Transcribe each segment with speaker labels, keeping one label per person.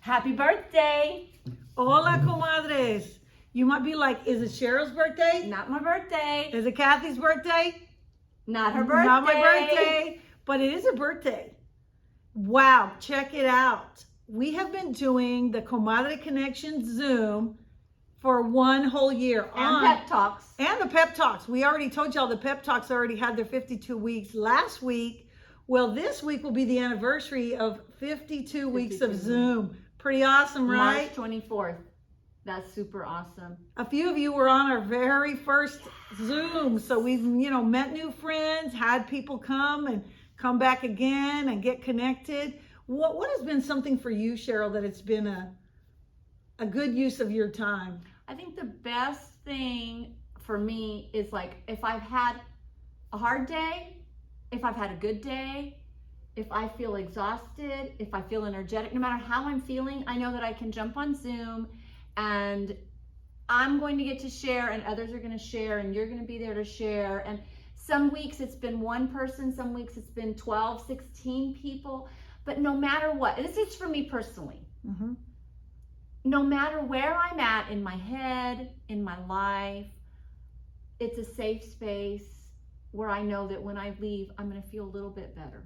Speaker 1: Happy birthday.
Speaker 2: Hola, comadres. You might be like, is it Cheryl's birthday?
Speaker 1: Not my birthday.
Speaker 2: Is it Kathy's birthday?
Speaker 1: Not her birthday.
Speaker 2: Not my birthday, but it is a birthday. Wow, check it out. We have been doing the Comadre Connection Zoom for one whole year.
Speaker 1: And pep talks.
Speaker 2: And the pep talks. We already told y'all the pep talks already had their 52 weeks last week. Well, this week will be the anniversary of 52 weeks of Zoom. Pretty awesome, right?
Speaker 1: March 24th. That's super awesome.
Speaker 2: A few of you were on our very first Zoom. So we've, met new friends, had people come and come back again and get connected. What has been something for you, Cheryl, that it's been a good use of your time?
Speaker 1: I think the best thing for me is like if I've had a hard day, if I've had a good day, if I feel exhausted, if I feel energetic, no matter how I'm feeling, I know that I can jump on Zoom and I'm going to get to share and others are going to share and you're going to be there to share. And some weeks it's been one person, some weeks it's been 12, 16 people. But no matter what, this is for me personally, no matter where I'm at in my head, in my life, it's a safe space where I know that when I leave, I'm going to feel a little bit better.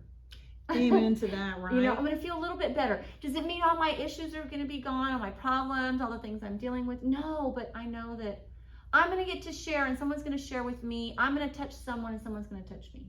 Speaker 2: Amen to that, right?
Speaker 1: I'm going to feel a little bit better. Does it mean all my issues are going to be gone, all my problems, all the things I'm dealing with? No, but I know that I'm going to get to share and someone's going to share with me. I'm going to touch someone and someo's going to touch me.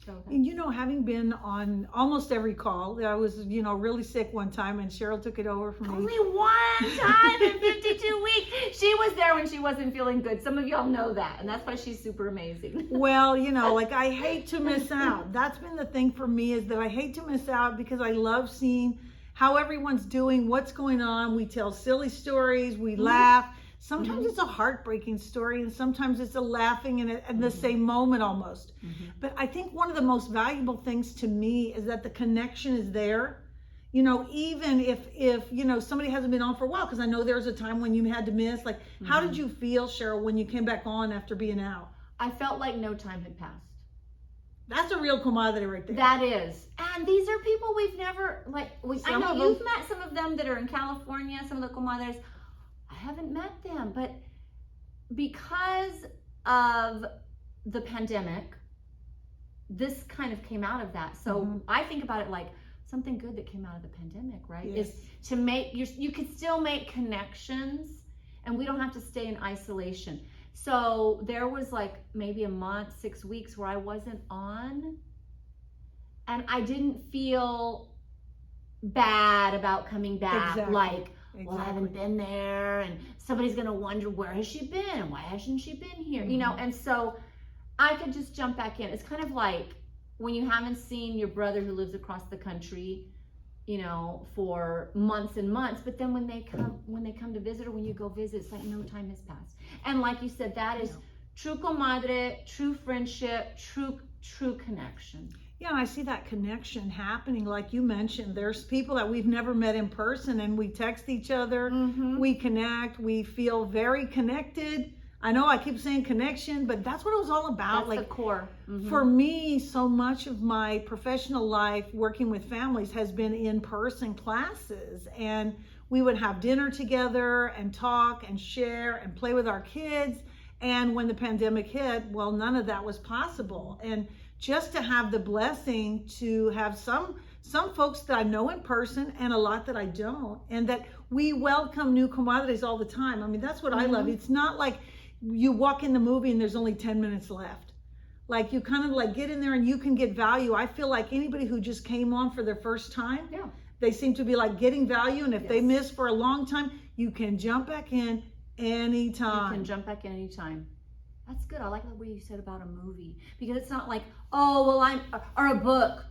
Speaker 1: So
Speaker 2: and having been on almost every call, I was, really sick one time and Cheryl took it over from me.
Speaker 1: Only one time in 52 weeks. She was there when she wasn't feeling good. Some of y'all know that, and that's why she's super amazing.
Speaker 2: Well, I hate to miss out. That's been the thing for me, is that I hate to miss out because I love seeing how everyone's doing, what's going on. We tell silly stories, we laugh. Sometimes it's a heartbreaking story, and sometimes it's a laughing in the same moment almost. But I think one of the most valuable things to me is that the connection is there. Even if somebody hasn't been on for a while, because I know there was a time when you had to miss. Like, how did you feel, Cheryl, when you came back on after being out?
Speaker 1: I felt like no time had passed.
Speaker 2: That's a real comadre right there.
Speaker 1: That is. And these are people we've never, I know you've met some of them that are in California, some of the comadres. I haven't met them, but because of the pandemic, this kind of came out of that. So I think about it like something good that came out of the pandemic, right?
Speaker 2: Yes.
Speaker 1: Is to make, you can still make connections and we don't have to stay in isolation. So there was like maybe a month, 6 weeks where I wasn't on and I didn't feel bad about coming back.
Speaker 2: Exactly.
Speaker 1: Well, I haven't been there and somebody's going to wonder, where has she been? Why hasn't she been here? And so I could just jump back in. It's kind of like when you haven't seen your brother who lives across the country, for months and months, but then when they come to visit or when you go visit, it's like no time has passed. And like you said, that is true comadre, true friendship, true connection.
Speaker 2: Yeah, and I see that connection happening. Like you mentioned, there's people that we've never met in person and we text each other, we connect, we feel very connected. I know I keep saying connection, but that's what it was all about.
Speaker 1: That's the core.
Speaker 2: For me, so much of my professional life working with families has been in-person classes, and we would have dinner together and talk and share and play with our kids. And when the pandemic hit, well, none of that was possible. And just to have the blessing to have some folks that I know in person and a lot that I don't, and that we welcome new comadres all the time. I mean, that's what I love. It's not like you walk in the movie and there's only 10 minutes left. Like you kind of like get in there and you can get value. I feel like anybody who just came on for their first time, they seem to be like getting value. And if they miss for a long time, you can jump back in anytime.
Speaker 1: You can jump back in anytime. That's good. I like the way you said about a movie, because it's not like, or a book.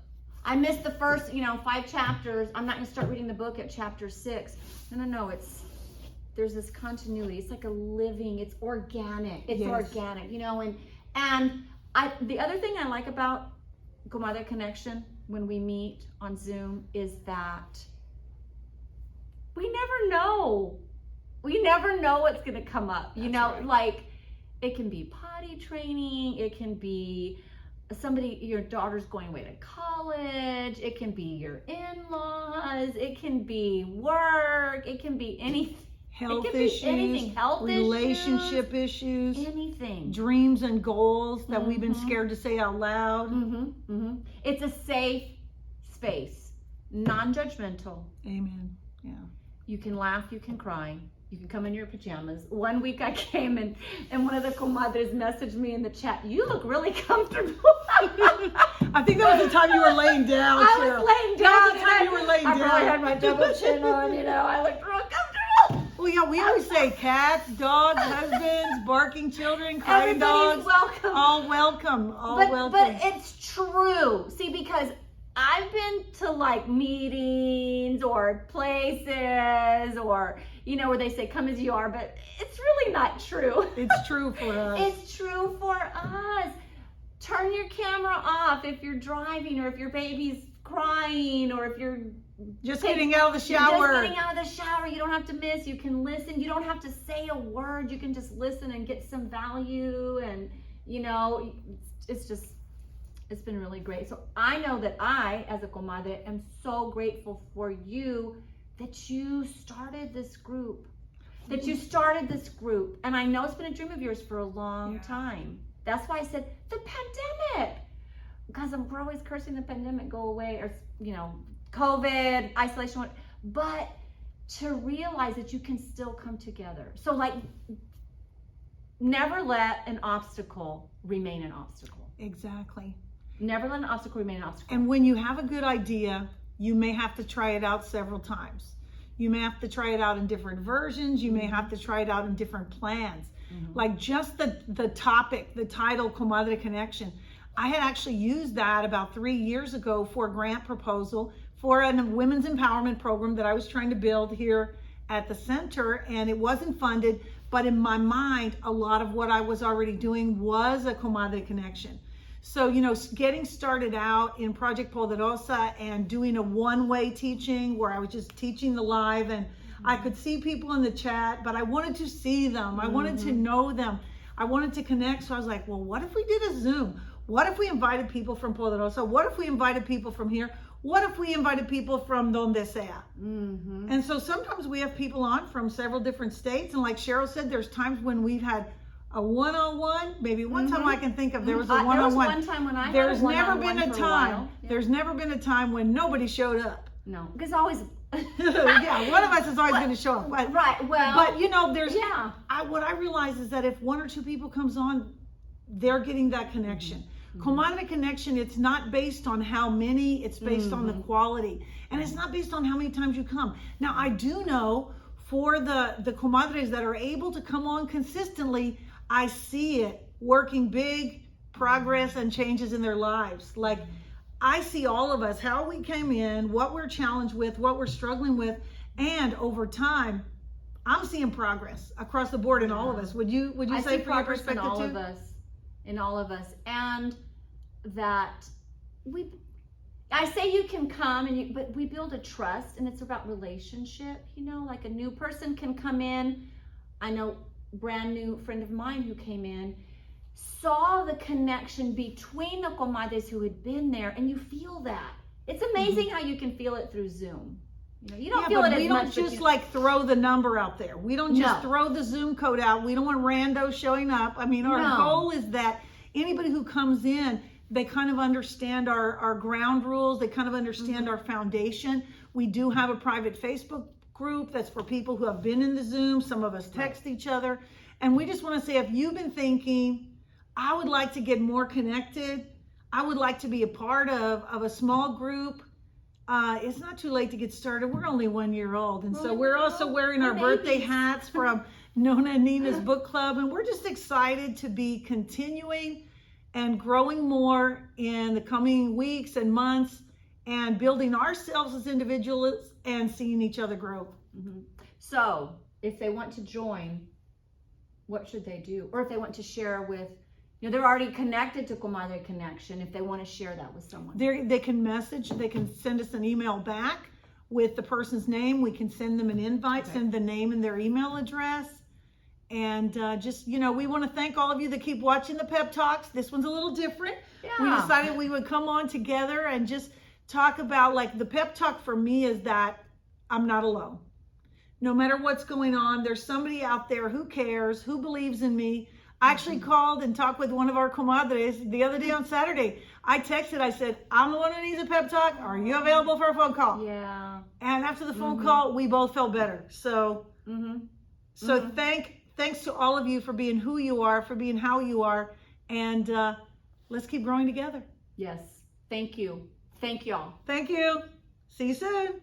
Speaker 1: I missed the first, 5 chapters. I'm not going to start reading the book at chapter 6. No. There's this continuity. It's like a living. It's organic. It's organic, and the other thing I like about Comadre Connection when we meet on Zoom is that we never know. We never know what's going to come up. Like it can be potty training. It can be your daughter's going away to college. It can be your in-laws. It can be work. It can be anything.
Speaker 2: Health
Speaker 1: it can
Speaker 2: issues,
Speaker 1: be anything. Health
Speaker 2: relationship issues,
Speaker 1: anything.
Speaker 2: dreams and goals that we've been scared to say out loud.
Speaker 1: It's a safe space, non-judgmental.
Speaker 2: Amen. Yeah.
Speaker 1: You can laugh, you can cry, you can come in your pajamas. One week I came and one of the comadres messaged me in the chat, "You look really comfortable."
Speaker 2: I think that was the time you were laying down, Cheryl.
Speaker 1: I was laying down.
Speaker 2: That was the time you were laying
Speaker 1: I
Speaker 2: down.
Speaker 1: probably had my double chin on, I looked real comfortable.
Speaker 2: Well, yeah, we always say cats, dogs, husbands, barking children, crying
Speaker 1: Everybody's
Speaker 2: dogs.
Speaker 1: welcome.
Speaker 2: All welcome. All welcome.
Speaker 1: But it's true. See, because I've been to like meetings or places or, where they say come as you are, but it's really not true.
Speaker 2: It's true for us.
Speaker 1: It's true for us. Turn your camera off if you're driving or if your baby's crying or if you're
Speaker 2: just getting out of the shower.
Speaker 1: Just getting out of the shower. You don't have to miss. You can listen. You don't have to say a word. You can just listen and get some value. And, it's been really great. So I know that I, as a comadre, am so grateful for you that you started this group. And I know it's been a dream of yours for a long time. That's why I said the pandemic. Because we're always cursing the pandemic go away or, COVID, isolation, but to realize that you can still come together. So never let an obstacle remain an obstacle.
Speaker 2: Exactly.
Speaker 1: Never let an obstacle remain an obstacle.
Speaker 2: And when you have a good idea, you may have to try it out several times. You may have to try it out in different versions. You may have to try it out in different plans. Like just the topic, the title, Comadre Connection. I had actually used that about 3 years ago for a grant proposal for a women's empowerment program that I was trying to build here at the center, and it wasn't funded, but in my mind, a lot of what I was already doing was a Comadre Connection. So, getting started out in Project Poderosa and doing a one-way teaching where I was just teaching the live and I could see people in the chat, but I wanted to see them. I wanted to know them. I wanted to connect. So I was like, well, what if we did a Zoom? What if we invited people from Poderosa? What if we invited people from here? What if we invited people from donde sea? And so sometimes we have people on from several different states. And like Cheryl said, there's times when we've had a one-on-one. Maybe one time I can think of there was a one-on-one.
Speaker 1: There was one time when I
Speaker 2: There's
Speaker 1: had a
Speaker 2: never
Speaker 1: one-on-one
Speaker 2: been a
Speaker 1: for
Speaker 2: time.
Speaker 1: while.
Speaker 2: There's never been a time when nobody showed up.
Speaker 1: No, because always.
Speaker 2: Yeah, one of us is always going to show up. But,
Speaker 1: right. Well.
Speaker 2: But there's. Yeah. What I realize is that if one or two people comes on, they're getting that connection. Comadre Connection, it's not based on how many, it's based on the quality. And it's not based on how many times you come. Now, I do know for the comadres that are able to come on consistently, I see it working big progress and changes in their lives. Like, I see all of us, how we came in, what we're challenged with, what we're struggling with, and over time, I'm seeing progress across the board in all of us. Would you say from your perspective too?
Speaker 1: In all of us, and that I say you can come but we build a trust, and it's about relationship. Like a new person can come in. I know brand new friend of mine who came in, saw the connection between the comadres who had been there, and you feel that. It's amazing how you can feel it through Zoom. You don't feel it as much.
Speaker 2: We don't just throw the number out there. We don't just throw the Zoom code out. We don't want randos showing up. I mean, our goal is that anybody who comes in, they kind of understand our ground rules. They kind of understand our foundation. We do have a private Facebook group that's for people who have been in the Zoom. Some of us text each other. And we just want to say, if you've been thinking, I would like to get more connected, I would like to be a part of a small group, it's not too late to get started. We're only 1 year old. And so we're also wearing our birthday hats from Nona and Nina's book club. And we're just excited to be continuing and growing more in the coming weeks and months and building ourselves as individuals and seeing each other grow.
Speaker 1: So if they want to join, what should they do? Or if they want to share with, they're already connected to Comadre Connection, if they want to share that with someone.
Speaker 2: They can message, they can send us an email back with the person's name. We can send them an invite, send the name and their email address. And just, we want to thank all of you that keep watching the pep talks. This one's a little different. We
Speaker 1: Yeah.
Speaker 2: decided we would come on together and just talk about, like, the pep talk for me is that I'm not alone. No matter what's going on, there's somebody out there who cares, who believes in me. I actually called and talked with one of our comadres the other day on Saturday. I texted, I said, I'm the one who needs a pep talk. Are you available for a phone call?
Speaker 1: Yeah.
Speaker 2: And after the phone call, we both felt better. So, thanks to all of you for being who you are, for being how you are. And let's keep growing together.
Speaker 1: Yes. Thank you. Thank y'all.
Speaker 2: Thank you. See you soon.